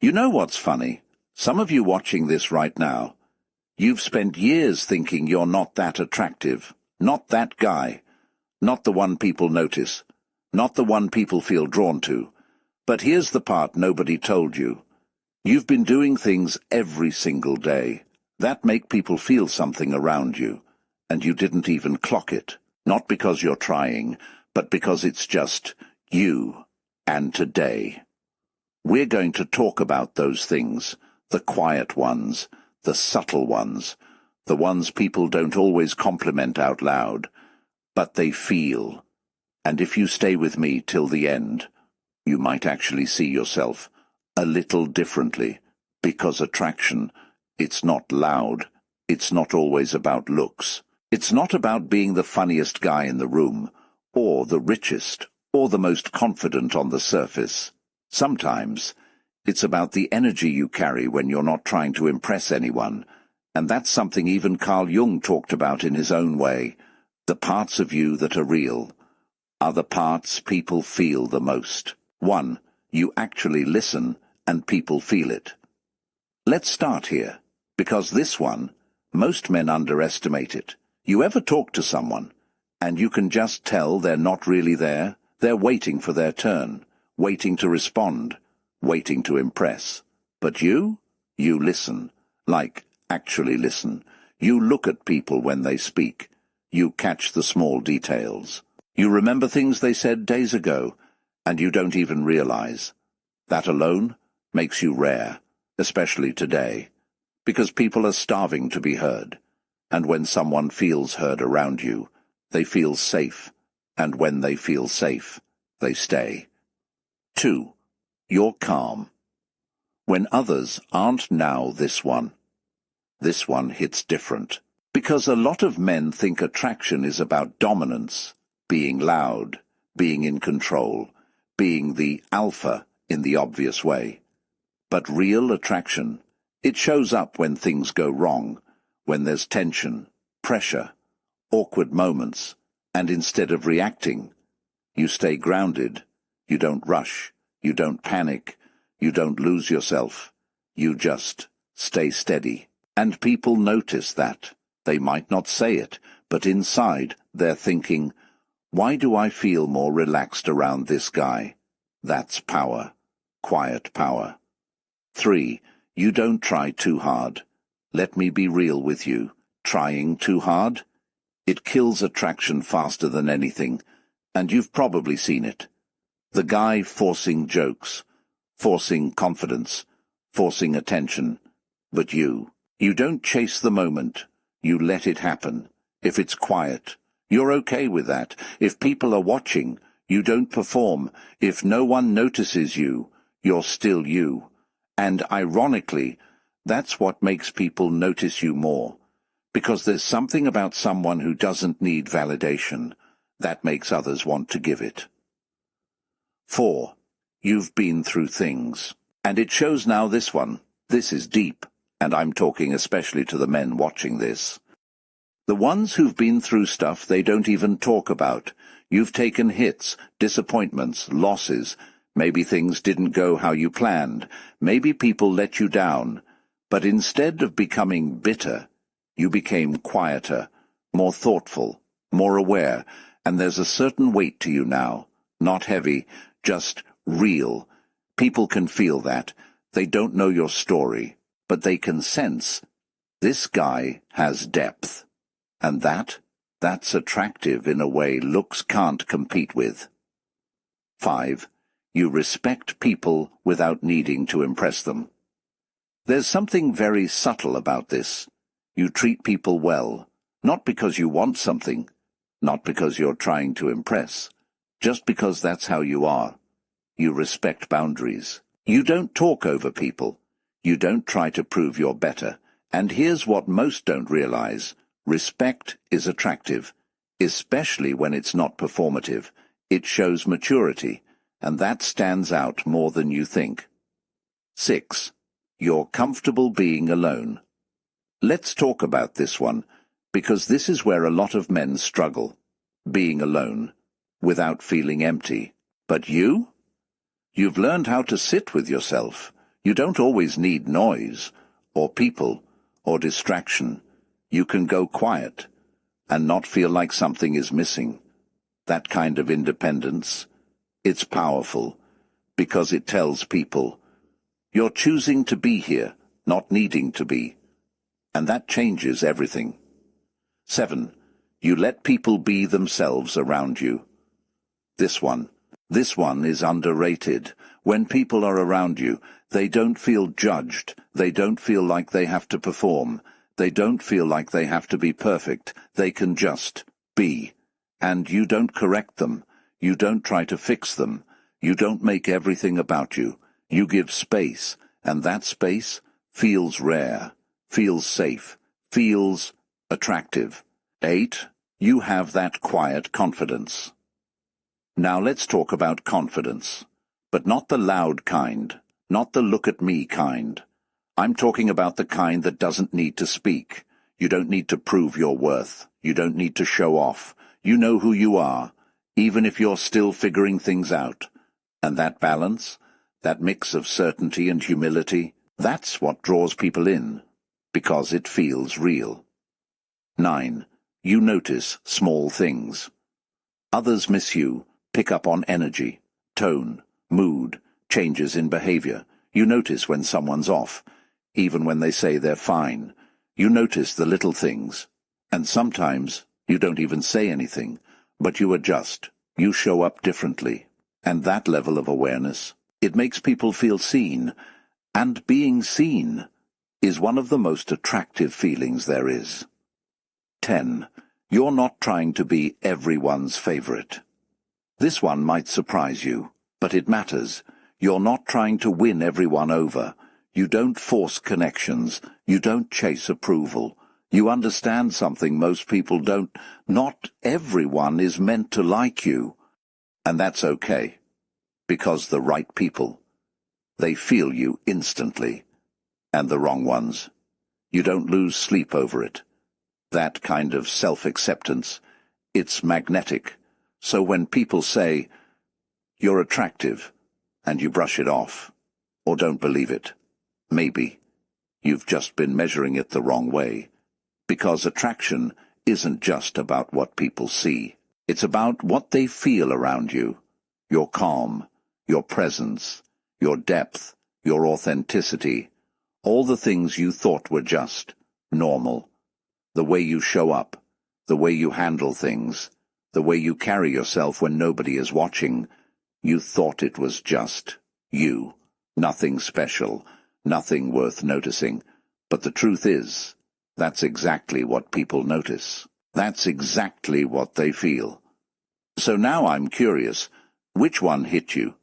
You know what's funny? Some of you watching this right now, you've spent years thinking you're not that attractive, not that guy, not the one people notice, not the one people feel drawn to. But here's the part nobody told you. You've been doing things every single day that make people feel something around you, and you didn't even clock it. Not because you're trying, but because it's just you and today. We're going to talk about those things, the quiet ones, the subtle ones, the ones people don't always compliment out loud, but they feel. And if you stay with me till the end, you might actually see yourself a little differently, because attraction, it's not loud, it's not always about looks. It's not about being the funniest guy in the room, or the richest, or the most confident on the surface. Sometimes, it's about the energy you carry when you're not trying to impress anyone, and that's something even Carl Jung talked about in his own way. The parts of you that are real are the parts people feel the most. 1. You actually listen, and people feel it. Let's start here, because this one, most men underestimate it. You ever talk to someone, and you can just tell they're not really there? They're waiting for their turn, waiting to respond, waiting to impress. But you listen, like actually listen. You look at people when they speak. You catch the small details. You remember things they said days ago, and you don't even realize. That alone makes you rare, especially today, because people are starving to be heard. And when someone feels heard around you, they feel safe, and when they feel safe, they stay. 2. You're calm. When others aren't now this one hits different. Because a lot of men think attraction is about dominance, being loud, being in control, being the alpha in the obvious way. But real attraction, it shows up when things go wrong, when there's tension, pressure, awkward moments, and instead of reacting, you stay grounded, you don't rush, you don't panic, you don't lose yourself, you just stay steady. And people notice that. They might not say it, but inside they're thinking, why do I feel more relaxed around this guy? That's power, quiet power. 3. You don't try too hard. Let me be real with you. Trying too hard? It kills attraction faster than anything, and you've probably seen it. The guy forcing jokes, forcing confidence, forcing attention. But you don't chase the moment. You let it happen. If it's quiet, you're okay with that. If people are watching, you don't perform. If no one notices you, you're still you. And ironically, that's what makes people notice you more. Because there's something about someone who doesn't need validation that makes others want to give it. 4. You've been through things. And it shows now this one. This is deep, and I'm talking especially to the men watching this. The ones who've been through stuff they don't even talk about. You've taken hits, disappointments, losses. Maybe things didn't go how you planned. Maybe people let you down. But instead of becoming bitter, you became quieter, more thoughtful, more aware, and there's a certain weight to you now. Not heavy, just real. People can feel that. They don't know your story, but they can sense this guy has depth. And that's attractive in a way looks can't compete with. 5. You respect people without needing to impress them. There's something very subtle about this. You treat people well, not because you want something, not because you're trying to impress, just because that's how you are. You respect boundaries. You don't talk over people. You don't try to prove you're better. And here's what most don't realize. Respect is attractive, especially when it's not performative. It shows maturity, and that stands out more than you think. 6. You're comfortable being alone. Let's talk about this one, because this is where a lot of men struggle. Being alone, without feeling empty. But you've learned how to sit with yourself. You don't always need noise, or people, or distraction. You can go quiet, and not feel like something is missing. That kind of independence, it's powerful, because it tells people, you're choosing to be here, not needing to be. And that changes everything. 7. You let people be themselves around you. This one is underrated. When people are around you, they don't feel judged. They don't feel like they have to perform. They don't feel like they have to be perfect. They can just be. And you don't correct them. You don't try to fix them. You don't make everything about you. You give space, and that space feels rare, feels safe, feels attractive. 8. You have that quiet confidence. Now let's talk about confidence. But not the loud kind, not the look at me kind. I'm talking about the kind that doesn't need to speak. You don't need to prove your worth. You don't need to show off. You know who you are, even if you're still figuring things out. And that balance, that mix of certainty and humility, that's what draws people in, because it feels real. 9. You notice small things. Others miss you, pick up on energy, tone, mood, changes in behavior. You notice when someone's off, even when they say they're fine. You notice the little things, and sometimes you don't even say anything, but you adjust. You show up differently. And that level of awareness, it makes people feel seen, and being seen is one of the most attractive feelings there is. 10. You're not trying to be everyone's favorite. This one might surprise you, but it matters. You're not trying to win everyone over. You don't force connections. You don't chase approval. You understand something most people don't. Not everyone is meant to like you. And that's okay, because the right people, they feel you instantly, and the wrong ones, you don't lose sleep over it. That kind of self-acceptance, it's magnetic. So when people say, you're attractive, and you brush it off, or don't believe it, maybe you've just been measuring it the wrong way, because attraction isn't just about what people see. It's about what they feel around you, your calm, your presence, your depth, your authenticity, all the things you thought were just normal. The way you show up, the way you handle things, the way you carry yourself when nobody is watching. You thought it was just you, nothing special, nothing worth noticing. But the truth is, that's exactly what people notice. That's exactly what they feel. So now I'm curious, which one hit you?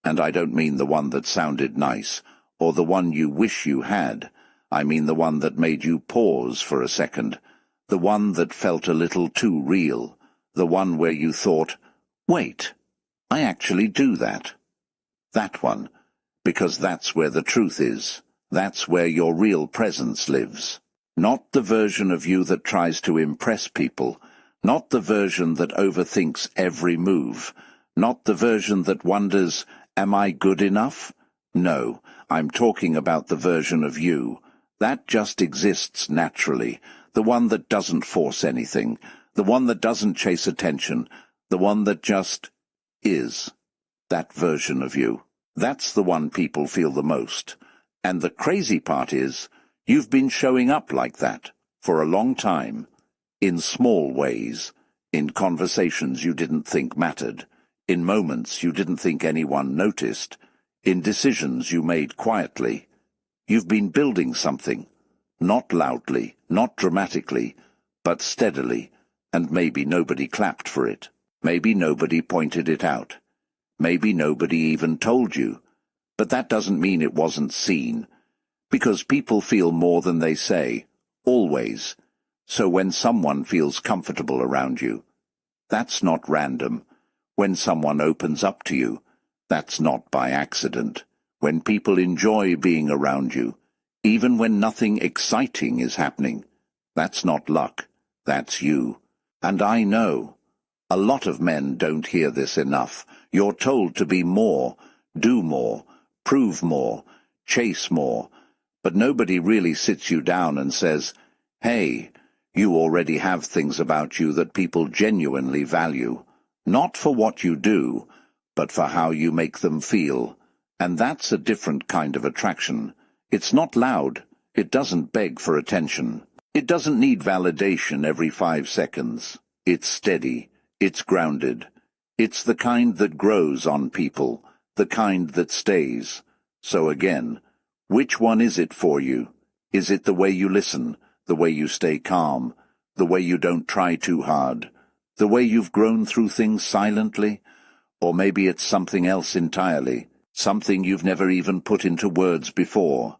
And I don't mean the one that sounded nice, or the one you wish you had. I mean the one that made you pause for a second, the one that felt a little too real, the one where you thought, wait, I actually do that. That one, because that's where the truth is. That's where your real presence lives. Not the version of you that tries to impress people, not the version that overthinks every move, not the version that wonders, am I good enough? No, I'm talking about the version of you that just exists naturally, the one that doesn't force anything, the one that doesn't chase attention, the one that just is. That version of you. That's the one people feel the most. And the crazy part is, you've been showing up like that for a long time, in small ways, in conversations you didn't think mattered, in moments you didn't think anyone noticed, in decisions you made quietly. You've been building something, not loudly, not dramatically, but steadily, and maybe nobody clapped for it. Maybe nobody pointed it out. Maybe nobody even told you. But that doesn't mean it wasn't seen, because people feel more than they say, always. So when someone feels comfortable around you, that's not random. When someone opens up to you, that's not by accident. When people enjoy being around you, even when nothing exciting is happening, that's not luck, that's you. And I know, a lot of men don't hear this enough. You're told to be more, do more, prove more, chase more, but nobody really sits you down and says, hey, you already have things about you that people genuinely value, not for what you do, but for how you make them feel. And that's a different kind of attraction. It's not loud. It doesn't beg for attention. It doesn't need validation every 5 seconds. It's steady. It's grounded. It's the kind that grows on people, the kind that stays. So again, which one is it for you? Is it the way you listen, the way you stay calm, the way you don't try too hard, the way you've grown through things silently? Or maybe it's something else entirely, something you've never even put into words before.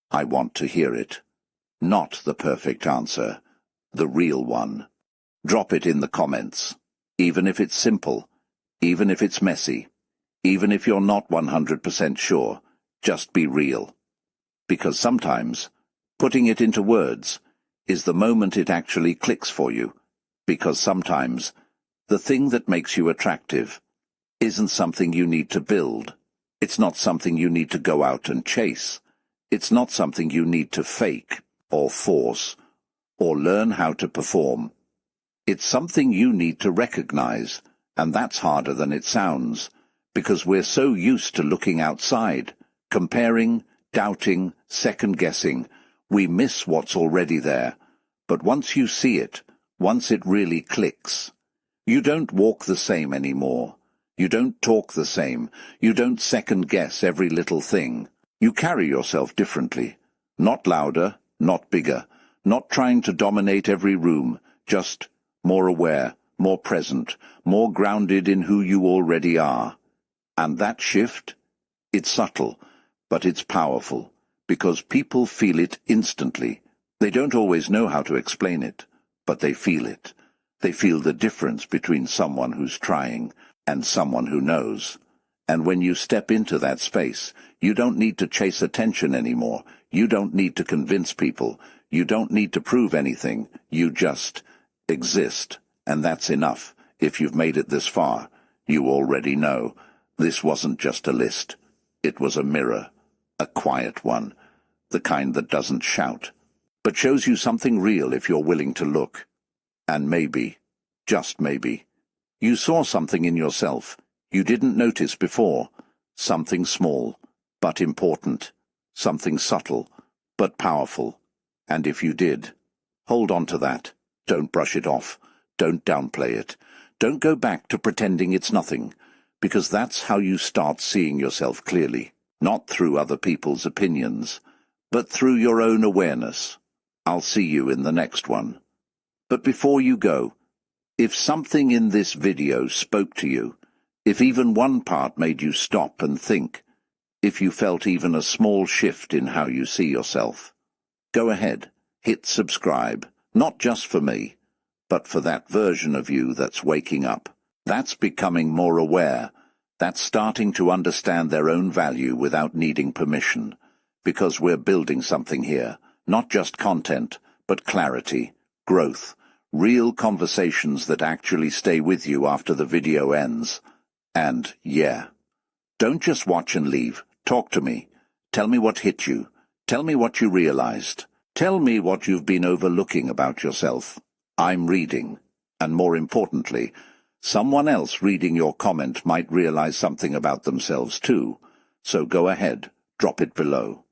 I want to hear it. Not the perfect answer, the real one. Drop it in the comments, even if it's simple, even if it's messy, even if you're not 100% sure. Just be real. Because sometimes, putting it into words is the moment it actually clicks for you. Because sometimes, the thing that makes you attractive isn't something you need to build. It's not something you need to go out and chase. It's not something you need to fake, or force, or learn how to perform. It's something you need to recognize, and that's harder than it sounds, because we're so used to looking outside, comparing, doubting, second-guessing, we miss what's already there. But once you see it, once it really clicks, you don't walk the same anymore. You don't talk the same. You don't second-guess every little thing. You carry yourself differently. Not louder, not bigger, not trying to dominate every room, just more aware, more present, more grounded in who you already are. And that shift, it's subtle, but it's powerful, because people feel it instantly. They don't always know how to explain it, but they feel it. They feel the difference between someone who's trying and someone who knows. And when you step into that space, you don't need to chase attention anymore. You don't need to convince people. You don't need to prove anything. You just exist. And that's enough. If you've made it this far, you already know. This wasn't just a list. It was a mirror. A quiet one. The kind that doesn't shout, but shows you something real if you're willing to look. And maybe, just maybe, you saw something in yourself you didn't notice before. Something small, but important. Something subtle, but powerful. And if you did, hold on to that. Don't brush it off. Don't downplay it. Don't go back to pretending it's nothing, because that's how you start seeing yourself clearly. Not through other people's opinions, but through your own awareness. I'll see you in the next one. But before you go, if something in this video spoke to you, if even one part made you stop and think, if you felt even a small shift in how you see yourself, go ahead, hit subscribe, not just for me, but for that version of you that's waking up, that's becoming more aware, that's starting to understand their own value without needing permission, because we're building something here, not just content, but clarity, growth, real conversations that actually stay with you after the video ends. And, yeah, don't just watch and leave. Talk to me. Tell me what hit you. Tell me what you realized. Tell me what you've been overlooking about yourself. I'm reading. And more importantly, someone else reading your comment might realize something about themselves too. So go ahead, drop it below.